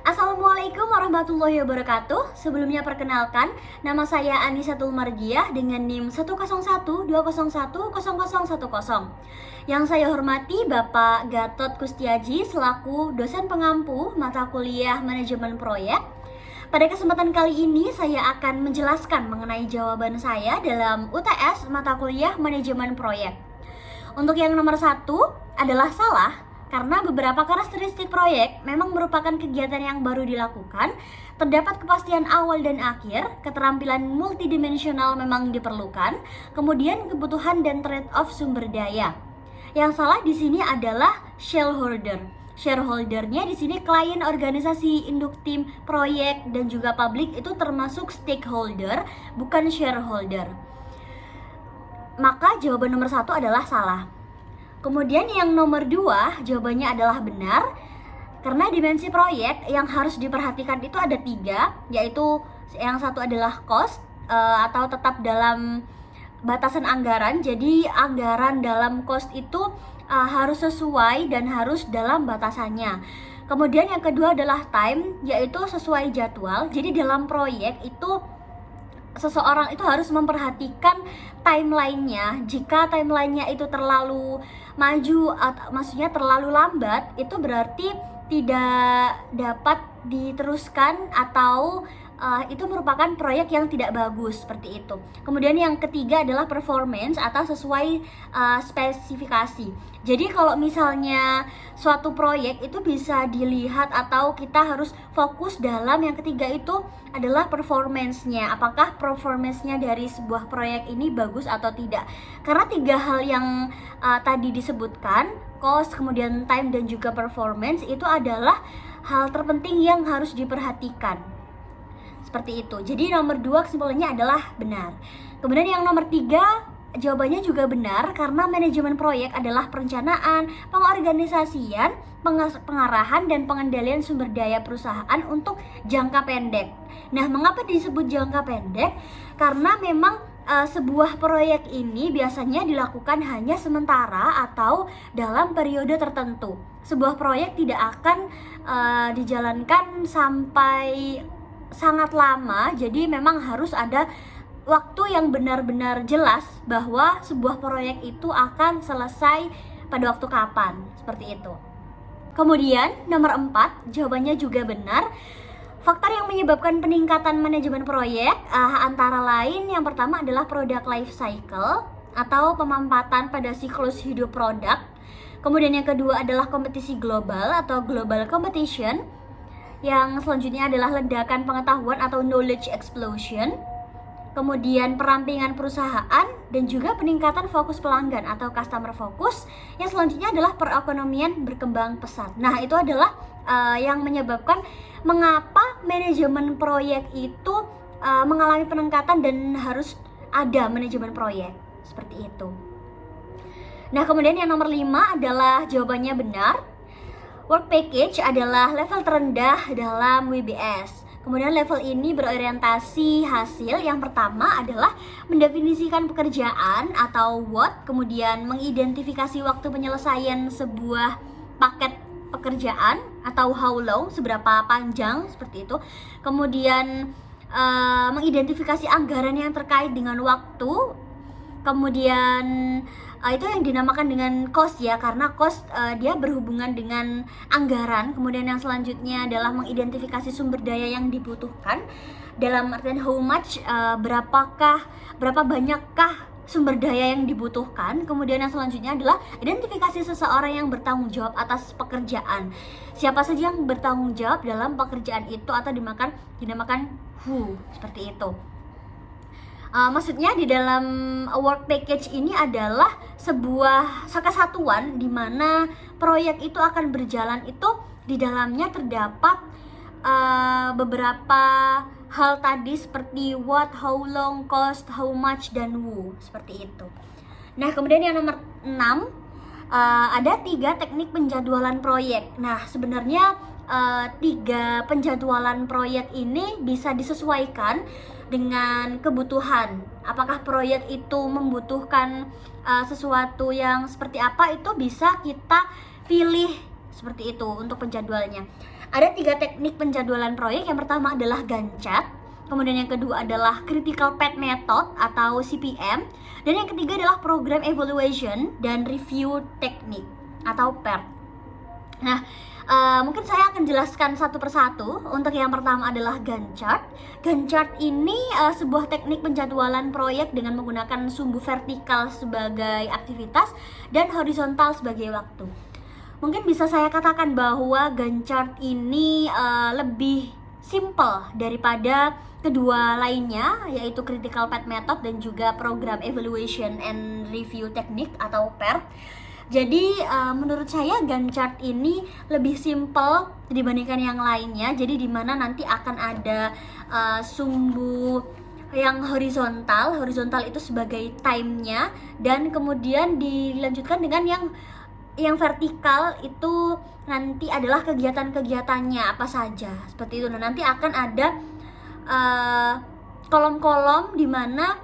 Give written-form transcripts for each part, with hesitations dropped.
Assalamualaikum warahmatullahi wabarakatuh. Sebelumnya perkenalkan, nama saya Anisatul Margiah dengan NIM 10120101010. Yang saya hormati Bapak Gatot Kustiaji selaku dosen pengampu mata kuliah manajemen proyek. Pada kesempatan kali ini saya akan menjelaskan mengenai jawaban saya dalam UTS mata kuliah manajemen proyek. Untuk yang nomor 1 adalah salah, karena beberapa karakteristik proyek memang merupakan kegiatan yang baru dilakukan, terdapat kepastian awal dan akhir, keterampilan multidimensional memang diperlukan, kemudian kebutuhan dan trade-off sumber daya. Yang salah di sini adalah shareholder. Shareholdernya di sini klien, organisasi, induk tim, proyek, dan juga publik itu termasuk stakeholder, bukan shareholder. Maka jawaban nomor 1 adalah salah. Kemudian yang nomor 2 jawabannya adalah benar, karena dimensi proyek yang harus diperhatikan itu ada 3, yaitu yang satu adalah cost atau tetap dalam batasan anggaran. Jadi anggaran dalam cost itu harus sesuai dan harus dalam batasannya. Kemudian yang kedua adalah time, yaitu sesuai jadwal. Jadi dalam proyek itu seseorang itu harus memperhatikan timelinenya. Jika timelinenya itu terlalu maju atau maksudnya terlalu lambat, itu berarti tidak dapat diteruskan atau itu merupakan proyek yang tidak bagus, seperti itu. Kemudian yang ketiga adalah performance atau sesuai spesifikasi. Jadi kalau misalnya suatu proyek itu bisa dilihat atau kita harus fokus dalam yang ketiga itu adalah performance-nya. Apakah performance-nya dari sebuah proyek ini bagus atau tidak? Karena 3 hal yang tadi disebutkan, cost, kemudian time, dan juga performance, itu adalah hal terpenting yang harus diperhatikan. Seperti itu. Jadi nomor 2 kesimpulannya adalah benar. Kemudian yang nomor 3 jawabannya juga benar, karena manajemen proyek adalah perencanaan, pengorganisasian, pengarahan, dan pengendalian sumber daya perusahaan untuk jangka pendek. Nah, mengapa disebut jangka pendek? Karena memang sebuah proyek ini biasanya dilakukan hanya sementara atau dalam periode tertentu. Sebuah proyek tidak akan dijalankan sampai sangat lama, jadi memang harus ada waktu yang benar-benar jelas bahwa sebuah proyek itu akan selesai pada waktu kapan, seperti itu. Kemudian nomor 4 jawabannya juga benar. Faktor yang menyebabkan peningkatan manajemen proyek antara lain yang pertama adalah product life cycle atau pemampatan pada siklus hidup produk. Kemudian yang kedua adalah kompetisi global atau global competition. Yang selanjutnya adalah ledakan pengetahuan atau knowledge explosion. Kemudian perampingan perusahaan dan juga peningkatan fokus pelanggan atau customer focus. Yang selanjutnya adalah perekonomian berkembang pesat. Nah, itu adalah yang menyebabkan mengapa manajemen proyek itu mengalami peningkatan dan harus ada manajemen proyek. Seperti itu. Nah, kemudian yang nomor 5 adalah jawabannya benar. Work package adalah level terendah dalam WBS. Kemudian level ini berorientasi hasil. Yang pertama adalah mendefinisikan pekerjaan atau what, kemudian mengidentifikasi waktu penyelesaian sebuah paket pekerjaan atau how long, seberapa panjang, seperti itu. Kemudian mengidentifikasi anggaran yang terkait dengan waktu. Kemudian itu yang dinamakan dengan cost ya, karena cost dia berhubungan dengan anggaran. Kemudian yang selanjutnya adalah mengidentifikasi sumber daya yang dibutuhkan, dalam artian how much, berapa banyakkah sumber daya yang dibutuhkan. Kemudian yang selanjutnya adalah identifikasi seseorang yang bertanggung jawab atas pekerjaan. Siapa saja yang bertanggung jawab dalam pekerjaan itu atau dinamakan who, seperti itu. Maksudnya di dalam work package ini adalah sebuah kesatuan di mana proyek itu akan berjalan, itu di dalamnya terdapat beberapa hal tadi seperti what, how long, cost, how much, dan who, seperti itu. Nah, kemudian yang nomor 6 ada 3 teknik penjadwalan proyek. Nah, sebenarnya 3 penjadwalan proyek ini bisa disesuaikan dengan kebutuhan. Apakah proyek itu membutuhkan sesuatu yang seperti apa, itu bisa kita pilih seperti itu untuk penjadwalnya. Ada 3 teknik penjadwalan proyek. Yang pertama adalah Gantt chart, kemudian yang kedua adalah Critical Path Method atau CPM, dan yang ketiga adalah Program Evaluation dan Review Technique atau PERT. Nah, mungkin saya akan jelaskan satu persatu. Untuk yang pertama adalah Gantt chart. Gantt chart ini sebuah teknik penjadwalan proyek dengan menggunakan sumbu vertikal sebagai aktivitas dan horizontal sebagai waktu. Mungkin bisa saya katakan bahwa Gantt chart ini lebih simple daripada kedua lainnya, yaitu Critical Path Method dan juga Program Evaluation and Review Technique atau PERT. Jadi menurut saya Gantt chart ini lebih simple dibandingkan yang lainnya. Jadi dimana nanti akan ada sumbu yang horizontal itu sebagai time-nya, dan kemudian dilanjutkan dengan yang vertikal itu nanti adalah kegiatan-kegiatannya apa saja, seperti itu. Nah, nanti akan ada kolom-kolom di mana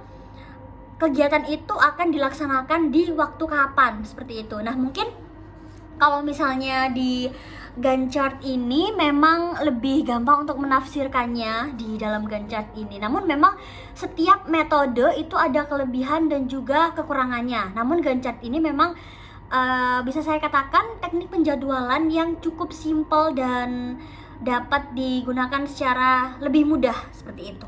kegiatan itu akan dilaksanakan di waktu kapan, seperti itu. Nah, mungkin kalau misalnya di Gantt chart ini memang lebih gampang untuk menafsirkannya di dalam Gantt chart ini. Namun memang setiap metode itu ada kelebihan dan juga kekurangannya. Namun Gantt chart ini memang bisa saya katakan teknik penjadwalan yang cukup simpel dan dapat digunakan secara lebih mudah, seperti itu.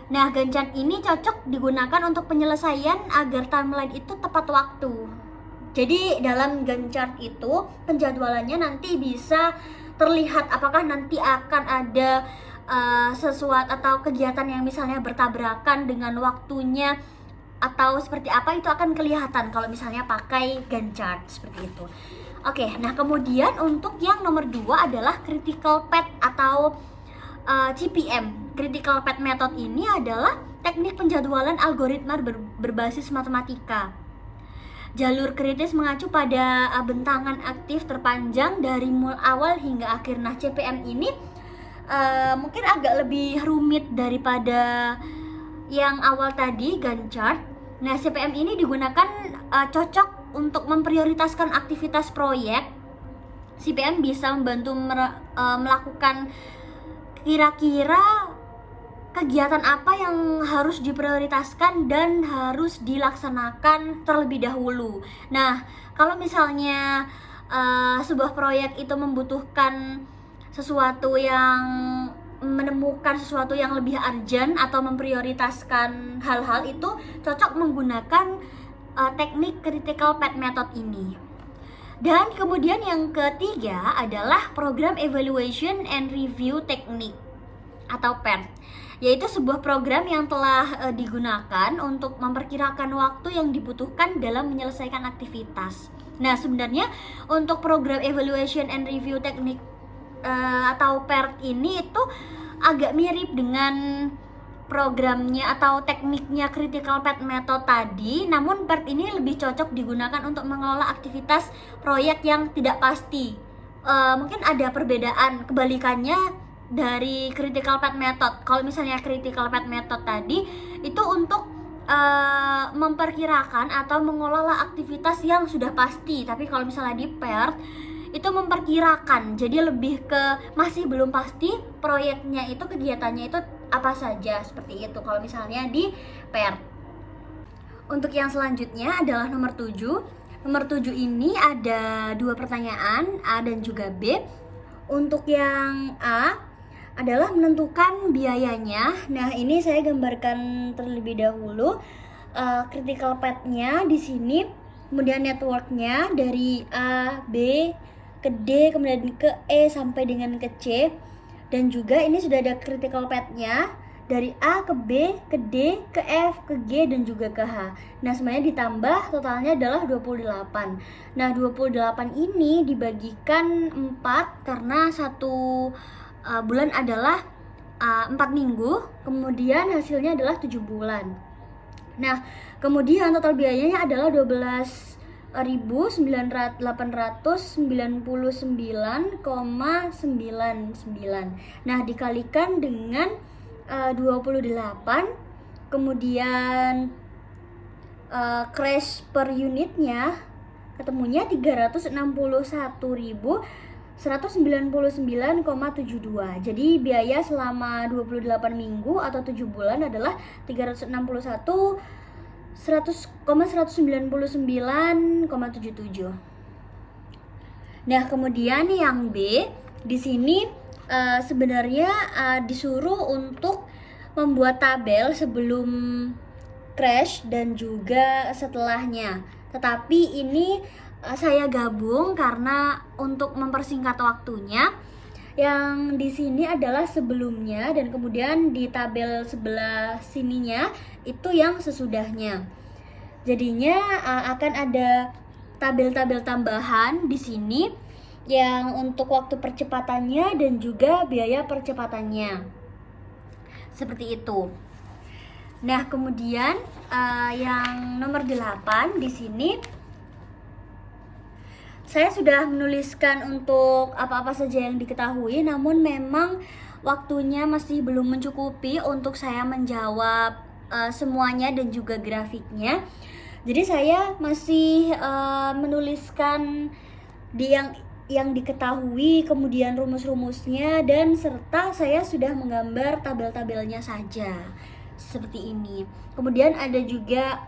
Nah, Gantt chart ini cocok digunakan untuk penyelesaian agar timeline itu tepat waktu. Jadi dalam Gantt chart itu penjadwalannya nanti bisa terlihat apakah nanti akan ada sesuatu atau kegiatan yang misalnya bertabrakan dengan waktunya atau seperti apa, itu akan kelihatan kalau misalnya pakai Gantt chart seperti itu. Oke, nah kemudian untuk yang nomor 2 adalah Critical Path atau CPM. Critical Path Method ini adalah teknik penjadwalan algoritma berbasis matematika. Jalur kritis mengacu pada bentangan aktif terpanjang dari awal hingga akhir. Nah, CPM ini mungkin agak lebih rumit daripada yang awal tadi, Gantt chart. Nah, CPM ini digunakan cocok untuk memprioritaskan aktivitas proyek. CPM bisa membantu melakukan kira-kira kegiatan apa yang harus diprioritaskan dan harus dilaksanakan terlebih dahulu. Nah, kalau misalnya sebuah proyek itu membutuhkan sesuatu yang menemukan sesuatu yang lebih urgent atau memprioritaskan hal-hal itu, cocok menggunakan teknik Critical Path Method ini. Dan kemudian yang ketiga adalah Program Evaluation and Review Technique atau PERT, yaitu sebuah program yang telah digunakan untuk memperkirakan waktu yang dibutuhkan dalam menyelesaikan aktivitas. Nah, sebenarnya untuk Program Evaluation and Review Technique atau PERT ini itu agak mirip dengan programnya atau tekniknya Critical Path Method tadi, namun PERT ini lebih cocok digunakan untuk mengelola aktivitas proyek yang tidak pasti. Mungkin ada perbedaan kebalikannya dari Critical Path Method. Kalau misalnya Critical Path Method tadi itu untuk memperkirakan atau mengelola aktivitas yang sudah pasti, tapi kalau misalnya di PERT itu memperkirakan, jadi lebih ke masih belum pasti proyeknya itu, kegiatannya itu apa saja, seperti itu kalau misalnya di PERT. Untuk yang selanjutnya adalah nomor 7. Nomor 7 ini ada 2 pertanyaan, A dan juga B. Untuk yang A adalah menentukan biayanya. Nah, ini saya gambarkan terlebih dahulu critical path-nya di sini, kemudian network-nya dari A, B, ke D, kemudian ke E sampai dengan ke C. Dan juga ini sudah ada critical path-nya dari A ke B, ke D, ke F, ke G, dan juga ke H. Nah, semuanya ditambah totalnya adalah 28. Nah, 28 ini dibagikan 4 karena satu bulan adalah 4 minggu, kemudian hasilnya adalah 7 bulan. Nah, kemudian total biayanya adalah 12.899,99. Nah, dikalikan dengan 28, kemudian crash per unitnya ketemunya 361.199,72. Jadi biaya selama 28 minggu atau 7 bulan adalah 361,199,77. Nah, kemudian yang B di sini sebenarnya disuruh untuk membuat tabel sebelum crash dan juga setelahnya. Tetapi ini saya gabung karena untuk mempersingkat waktunya. Yang di sini adalah sebelumnya dan kemudian di tabel sebelah sininya itu yang sesudahnya. Jadinya akan ada tabel-tabel tambahan di sini yang untuk waktu percepatannya dan juga biaya percepatannya. Seperti itu. Nah, kemudian yang nomor 8 di sini saya sudah menuliskan untuk apa-apa saja yang diketahui, namun memang waktunya masih belum mencukupi untuk saya menjawab semuanya dan juga grafiknya. Jadi saya masih menuliskan yang diketahui, kemudian rumus-rumusnya, dan serta saya sudah menggambar tabel-tabelnya saja. Seperti ini. Kemudian ada juga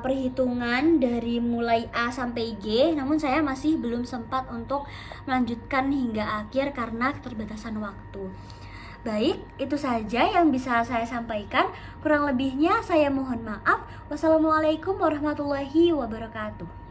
perhitungan dari mulai A sampai G, namun saya masih belum sempat untuk melanjutkan hingga akhir karena keterbatasan waktu. Baik, itu saja yang bisa saya sampaikan. Kurang lebihnya saya mohon maaf. Wassalamualaikum warahmatullahi wabarakatuh.